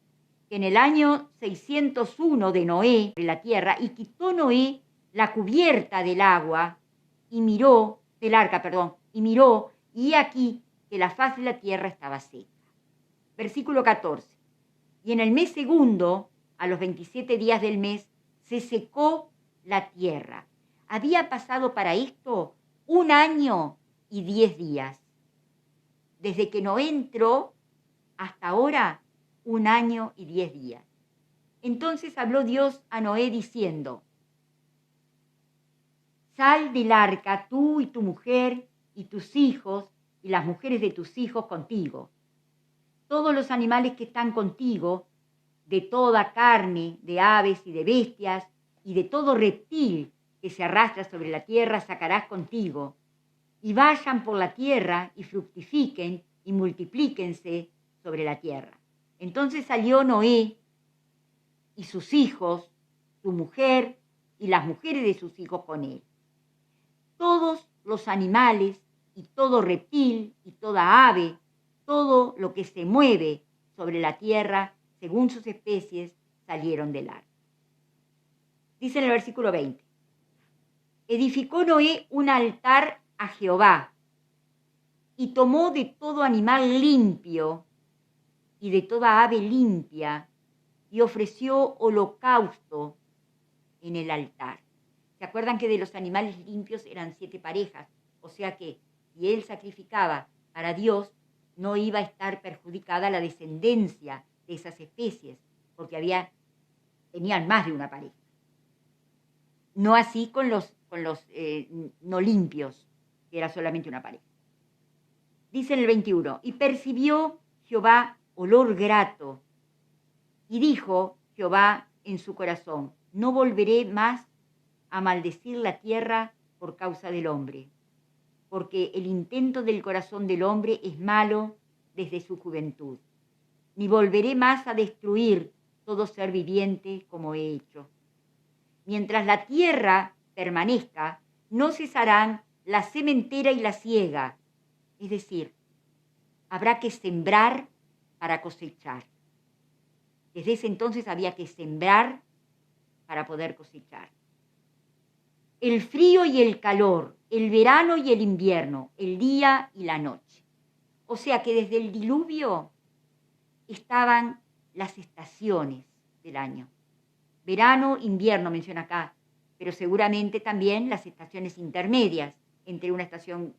que en el año 601 de Noé, de la tierra, y quitó Noé la cubierta del agua, y miró, del arca, y miró, y he aquí que la faz de la tierra estaba seca. Versículo 14, y en el mes segundo, a los 27 días del mes, se secó la tierra. Había pasado para esto 1 año y 10 días. Desde que Noé entró hasta ahora, 1 año y 10 días. Entonces habló Dios a Noé diciendo, sal del arca tú y tu mujer y tus hijos y las mujeres de tus hijos contigo. Todos los animales que están contigo, de toda carne, de aves y de bestias, y de todo reptil que se arrastra sobre la tierra, sacarás contigo. Y vayan por la tierra y fructifiquen y multiplíquense sobre la tierra. Entonces salió Noé y sus hijos, su mujer y las mujeres de sus hijos con él. Todos los animales y todo reptil y toda ave, todo lo que se mueve sobre la tierra, según sus especies, salieron del arca. Dice en el versículo 20, edificó Noé un altar a Jehová y tomó de todo animal limpio y de toda ave limpia y ofreció holocausto en el altar. ¿Se acuerdan que de los animales limpios eran 7 parejas? O sea que si él sacrificaba para Dios, no iba a estar perjudicada la descendencia de esas especies, porque tenían más de una pareja. No así con los no limpios, que era solamente una pareja. Dice en el 21, y percibió Jehová olor grato, y dijo Jehová en su corazón, no volveré más a maldecir la tierra por causa del hombre, porque el intento del corazón del hombre es malo desde su juventud, ni volveré más a destruir todo ser viviente como he hecho. Mientras la tierra permanezca, no cesarán la sementera y la siega, es decir, habrá que sembrar para cosechar. Desde ese entonces había que sembrar para poder cosechar. El frío y el calor, el verano y el invierno, el día y la noche. O sea que desde el diluvio estaban las estaciones del año. Verano, invierno menciona acá, pero seguramente también las estaciones intermedias entre una estación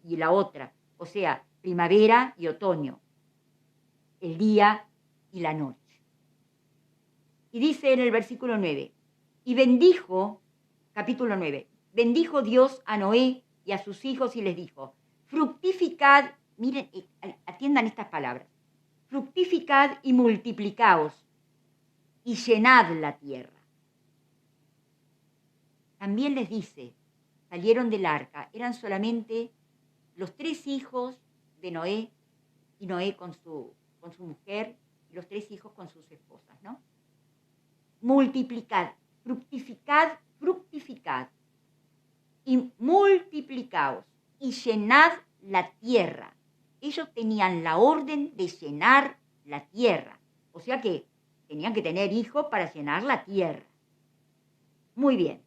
y la otra. O sea, primavera y otoño, el día y la noche. Y dice en el versículo 9, y bendijo, capítulo 9, bendijo Dios a Noé y a sus hijos y les dijo, fructificad, miren, atiendan estas palabras, fructificad y multiplicaos y llenad la tierra. También les dice, salieron del arca, eran solamente los 3 hijos de Noé, y Noé con su mujer, y los 3 hijos con sus esposas, ¿no? Multiplicad, fructificad, y multiplicaos, y llenad la tierra. Ellos tenían la orden de llenar la tierra, o sea que tenían que tener hijos para llenar la tierra. Muy bien.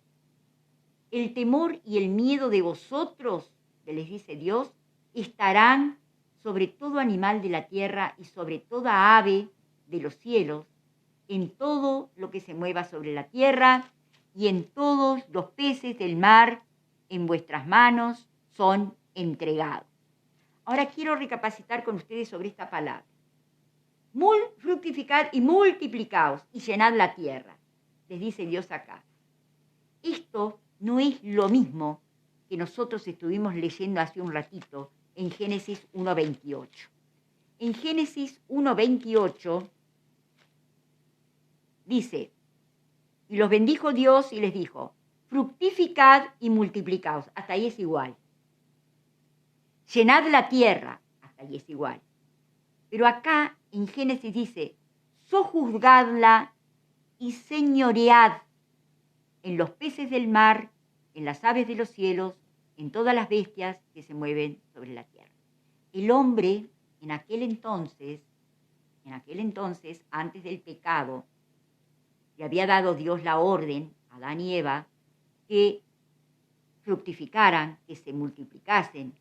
El temor y el miedo de vosotros, que les dice Dios, estarán sobre todo animal de la tierra y sobre toda ave de los cielos, en todo lo que se mueva sobre la tierra y en todos los peces del mar, en vuestras manos son entregados. Ahora quiero recapacitar con ustedes sobre esta palabra. Fructificad y multiplicaos y llenad la tierra, les dice Dios acá. Esto no es lo mismo que nosotros estuvimos leyendo hace un ratito en Génesis 1:28. En Génesis 1:28 dice, y los bendijo Dios y les dijo, fructificad y multiplicaos, hasta ahí es igual. Llenad la tierra, hasta ahí es igual. Pero acá en Génesis dice, sojuzgadla y señoread en los peces del mar, en las aves de los cielos, en todas las bestias que se mueven sobre la tierra. El hombre en aquel entonces, antes del pecado, le había dado Dios la orden a Adán y Eva que fructificaran, que se multiplicasen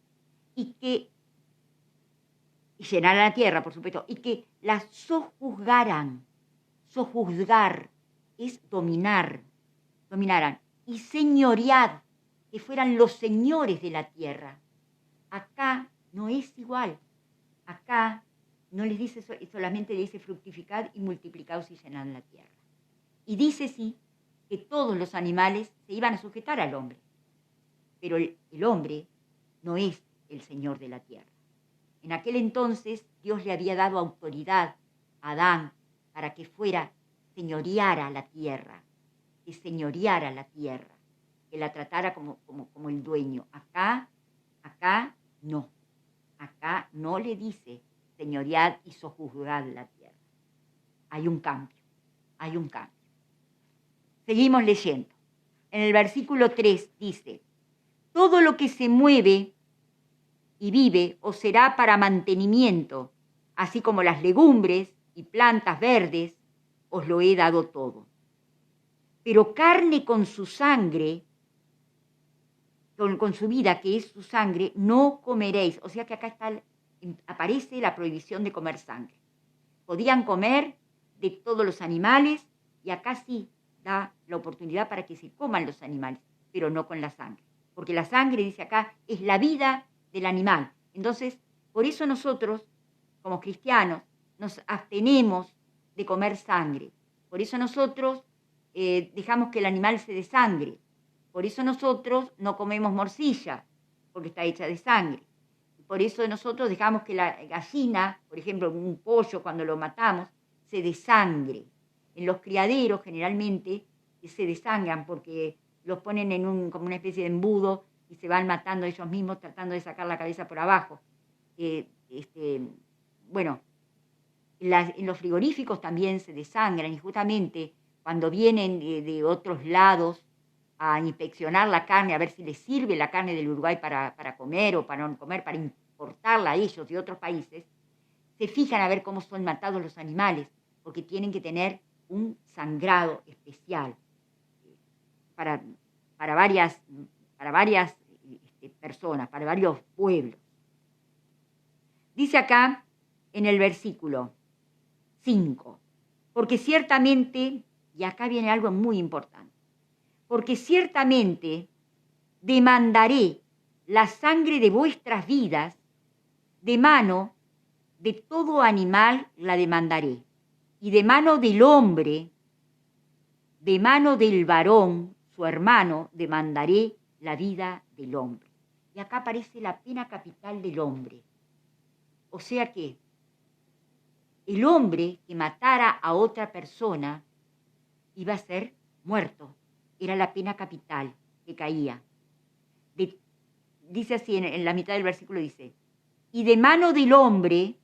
y llenaran la tierra, por supuesto, y que la sojuzgaran. Sojuzgar es dominaran, y señoread, que fueran los señores de la tierra. Acá no es igual. Acá no les dice, solamente le dice fructificad y multiplicaos y llenad la tierra. Y dice sí que todos los animales se iban a sujetar al hombre, pero el hombre no es el señor de la tierra. En aquel entonces Dios le había dado autoridad a Adán para que señoreara la tierra, que la tratara como el dueño. Acá no. Acá no le dice señoread y sojuzgad la tierra. Hay un cambio. Seguimos leyendo. En el versículo 3 dice, todo lo que se mueve y vive os será para mantenimiento, así como las legumbres y plantas verdes, os lo he dado todo. Pero carne con su sangre, con su vida, que es su sangre, no comeréis. O sea que acá aparece la prohibición de comer sangre. Podían comer de todos los animales y acá sí da la oportunidad para que se coman los animales, pero no con la sangre, porque la sangre, dice acá, es la vida del animal. Entonces, por eso nosotros, como cristianos, nos abstenemos de comer sangre. Por eso nosotros dejamos que el animal se desangre. Por eso nosotros no comemos morcilla, porque está hecha de sangre. Por eso nosotros dejamos que la gallina, por ejemplo, un pollo, cuando lo matamos, se desangre. En los criaderos, generalmente, se desangran porque los ponen en como una especie de embudo y se van matando ellos mismos tratando de sacar la cabeza por abajo. Bueno, en los frigoríficos también se desangran, y justamente cuando vienen de otros lados a inspeccionar la carne, a ver si les sirve la carne del Uruguay para comer o para no comer, para importarla a ellos de otros países, se fijan a ver cómo son matados los animales, porque tienen que tener un sangrado especial para varias personas, para varios pueblos. Dice acá en el versículo 5, porque ciertamente, y acá viene algo muy importante, porque ciertamente demandaré la sangre de vuestras vidas, de mano de todo animal la demandaré, y de mano del hombre, de mano del varón, su hermano, demandaré la vida del hombre. Y acá aparece la pena capital del hombre. O sea que el hombre que matara a otra persona iba a ser muerto. Era la pena capital que caía. Dice así, en la mitad del versículo dice, y de mano del hombre,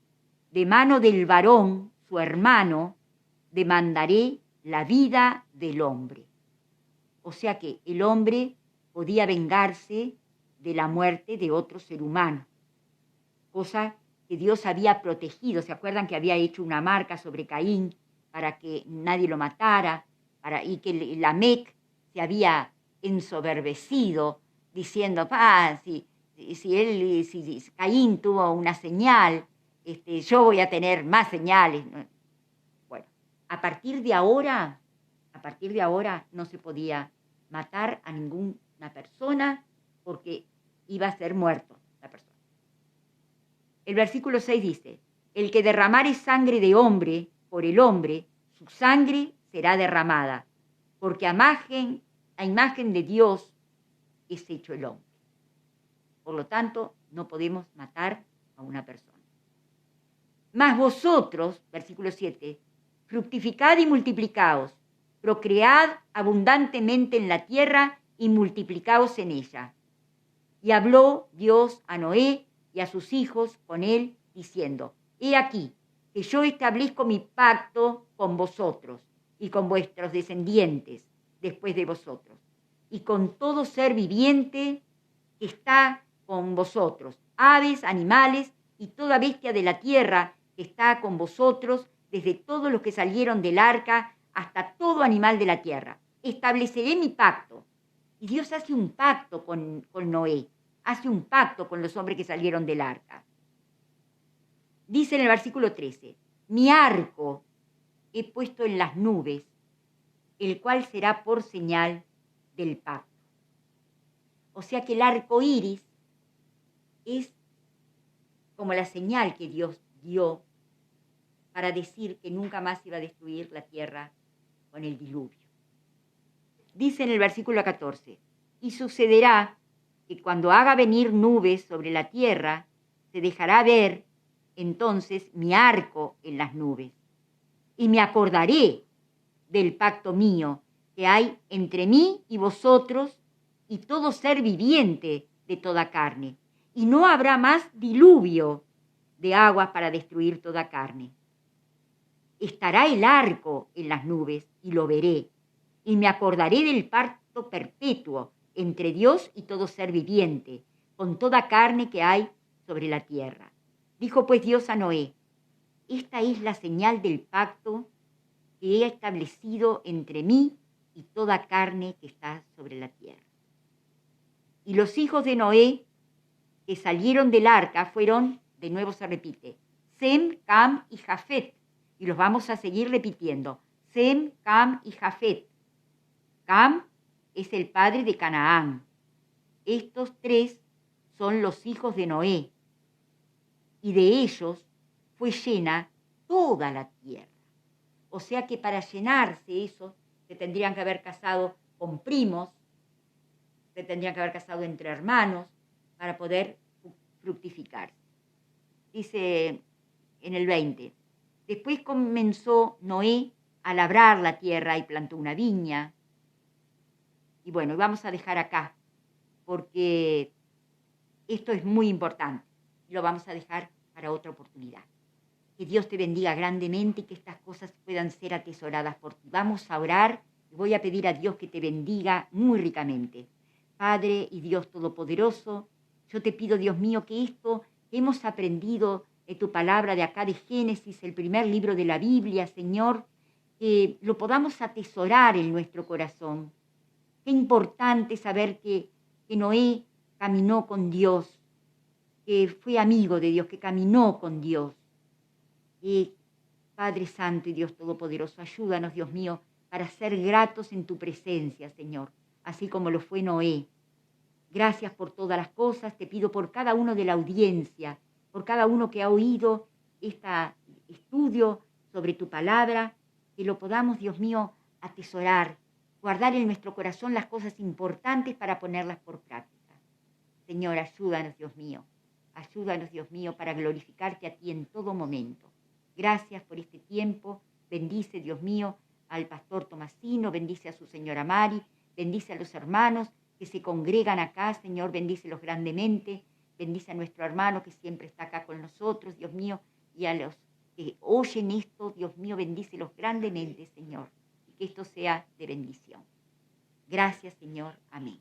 de mano del varón, su hermano, demandaré la vida del hombre. O sea que el hombre podía vengarse de la muerte de otro ser humano, cosa que Dios había protegido. ¿Se acuerdan que había hecho una marca sobre Caín para que nadie lo matara? Y que Lamec se había ensoberbecido diciendo, si Caín tuvo una señal, yo voy a tener más señales. Bueno, a partir de ahora no se podía matar a ninguna persona porque iba a ser muerto la persona. El versículo 6 dice, el que derramare sangre de hombre por el hombre, su sangre será derramada, porque a imagen de Dios es hecho el hombre. Por lo tanto, no podemos matar a una persona. Mas vosotros, versículo 7, fructificad y multiplicaos, procread abundantemente en la tierra y multiplicaos en ella. Y habló Dios a Noé y a sus hijos con él, diciendo, he aquí, que yo establezco mi pacto con vosotros y con vuestros descendientes después de vosotros, y con todo ser viviente que está con vosotros, aves, animales y toda bestia de la tierra que está con vosotros, desde todos los que salieron del arca hasta todo animal de la tierra. Estableceré mi pacto. Y Dios hace un pacto con Noé, hace un pacto con los hombres que salieron del arca. Dice en el versículo 13, mi arco he puesto en las nubes, el cual será por señal del pacto. O sea que el arco iris es como la señal que Dios dio para decir que nunca más iba a destruir la tierra con el diluvio. Dice en el versículo 14, y sucederá que cuando haga venir nubes sobre la tierra, se dejará ver entonces mi arco en las nubes, y me acordaré del pacto mío que hay entre mí y vosotros y todo ser viviente de toda carne, y no habrá más diluvio de aguas para destruir toda carne. Estará el arco en las nubes y lo veré, y me acordaré del pacto perpetuo entre Dios y todo ser viviente, con toda carne que hay sobre la tierra. Dijo pues Dios a Noé, esta es la señal del pacto que he establecido entre mí y toda carne que está sobre la tierra. Y los hijos de Noé que salieron del arca fueron, de nuevo se repite, Sem, Cam y Jafet. Y los vamos a seguir repitiendo. Sem, Cam y Jafet. Cam es el padre de Canaán. Estos 3 son los hijos de Noé, y de ellos fue llena toda la tierra. O sea que para llenarse eso, se tendrían que haber casado con primos, se tendrían que haber casado entre hermanos para poder fructificarse. Dice en el 20, después comenzó Noé a labrar la tierra y plantó una viña. Y bueno, vamos a dejar acá, porque esto es muy importante. Lo vamos a dejar para otra oportunidad. Que Dios te bendiga grandemente y que estas cosas puedan ser atesoradas por ti. Vamos a orar y voy a pedir a Dios que te bendiga muy ricamente. Padre y Dios Todopoderoso, yo te pido, Dios mío, que esto que hemos aprendido de tu palabra de acá de Génesis, el primer libro de la Biblia, Señor, que lo podamos atesorar en nuestro corazón. Qué importante saber que Noé caminó con Dios, que fue amigo de Dios, que caminó con Dios. Y Padre Santo y Dios Todopoderoso, ayúdanos, Dios mío, para ser gratos en tu presencia, Señor, así como lo fue Noé. Gracias por todas las cosas, te pido por cada uno de la audiencia, por cada uno que ha oído este estudio sobre tu palabra, que lo podamos, Dios mío, atesorar, guardar en nuestro corazón las cosas importantes para ponerlas por práctica. Señor, ayúdanos, Dios mío, para glorificarte a ti en todo momento. Gracias por este tiempo. Bendice, Dios mío, al pastor Tomasino, bendice a su señora Mari, bendice a los hermanos que se congregan acá, Señor, bendícelos grandemente, bendice a nuestro hermano que siempre está acá con nosotros, Dios mío, y a los que oyen esto, Dios mío, bendícelos grandemente, Señor, y que esto sea de bendición. Gracias, Señor. Amén.